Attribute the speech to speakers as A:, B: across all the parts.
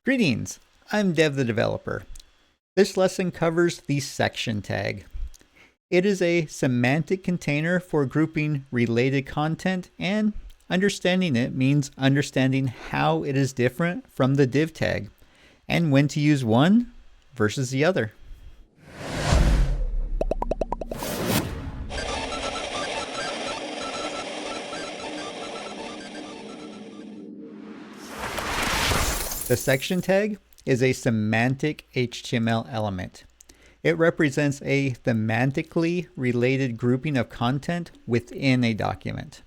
A: Greetings, I'm Dev the Developer. This lesson covers the section tag. It is a semantic container for grouping related content, and understanding it means understanding how it is different from the div tag and when to use one versus the other. The section tag is a semantic HTML element. It represents a thematically related grouping of content within a document.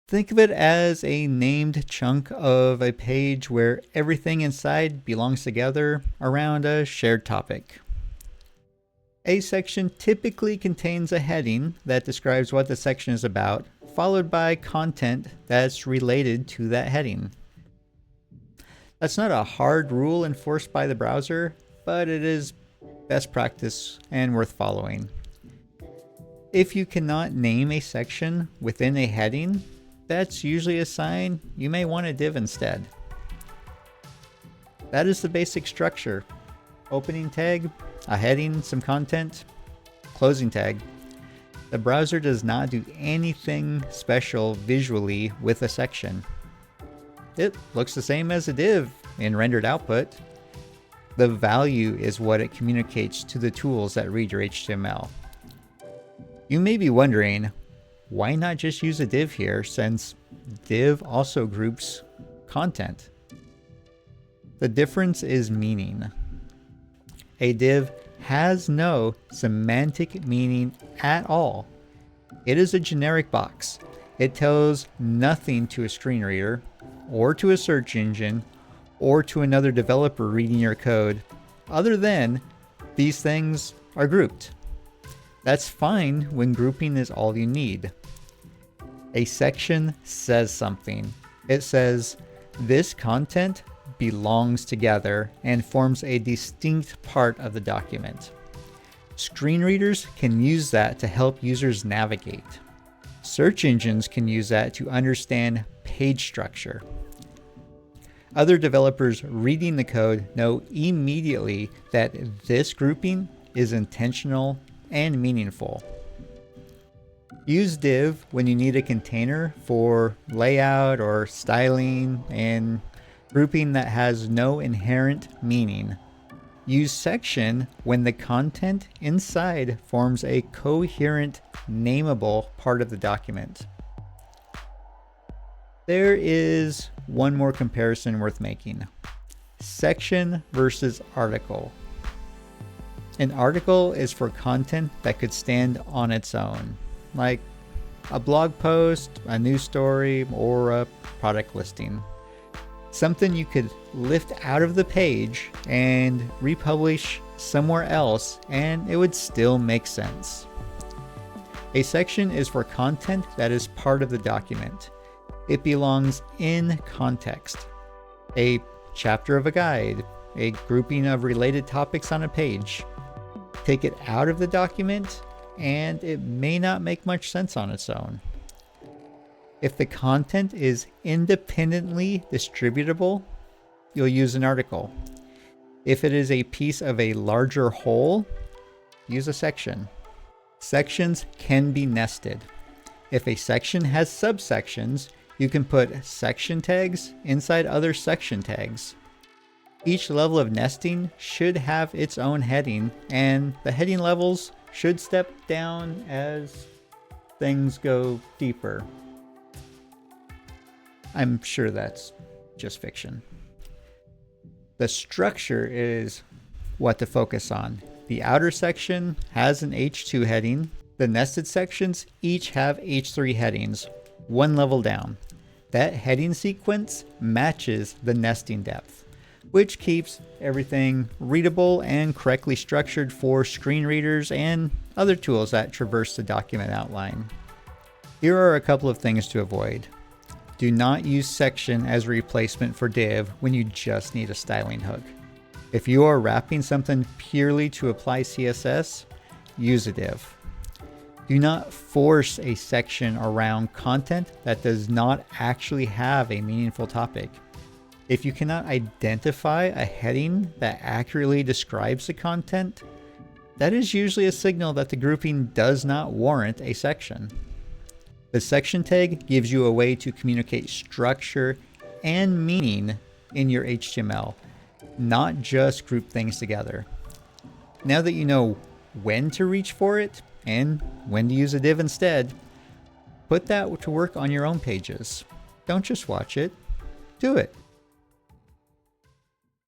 A: Think of it as a named chunk of a page where everything inside belongs together around a shared topic. A section typically contains a heading that describes what the section is about, followed by content that's related to that heading. That's not a hard rule enforced by the browser, but it is best practice and worth following. If you cannot name a section within a heading, that's usually a sign you may want a div instead. That is the basic structure. Opening tag, a heading, some content, closing tag. The browser does not do anything special visually with a section. It looks the same as a div in rendered output. The value is what it communicates to the tools that read your HTML. You may be wondering, why not just use a div here, since div also groups content? The difference is meaning. A div has no semantic meaning at all. It is a generic box. It tells nothing to a screen reader, or to a search engine, or to another developer reading your code, other than these things are grouped. That's fine when grouping is all you need. A section says something. It says, this content belongs together and forms a distinct part of the document. Screen readers can use that to help users navigate. Search engines can use that to understand page structure. Other developers reading the code know immediately that this grouping is intentional and meaningful. Use div when you need a container for layout or styling and grouping that has no inherent meaning. Use section when the content inside forms a coherent, nameable part of the document. There is one more comparison worth making. Section versus article. An article is for content that could stand on its own, like a blog post, a news story, or a product listing. Something you could lift out of the page and republish somewhere else, and it would still make sense. A section is for content that is part of the document. It belongs in context. A chapter of a guide, a grouping of related topics on a page. Take it out of the document, and it may not make much sense on its own. If the content is independently distributable, you'll use an article. If it is a piece of a larger whole, use a section. Sections can be nested. If a section has subsections, you can put section tags inside other section tags. Each level of nesting should have its own heading, and the heading levels should step down as things go deeper. I'm sure that's just fiction. The structure is what to focus on. The outer section has an H2 heading. The nested sections each have H3 headings, one level down. That heading sequence matches the nesting depth, which keeps everything readable and correctly structured for screen readers and other tools that traverse the document outline. Here are a couple of things to avoid. Do not use section as a replacement for div when you just need a styling hook. If you are wrapping something purely to apply CSS, use a div. Do not force a section around content that does not actually have a meaningful topic. If you cannot identify a heading that accurately describes the content, that is usually a signal that the grouping does not warrant a section. The section tag gives you a way to communicate structure and meaning in your HTML, not just group things together. Now that you know when to reach for it and when to use a div instead, put that to work on your own pages. Don't just watch it, do it.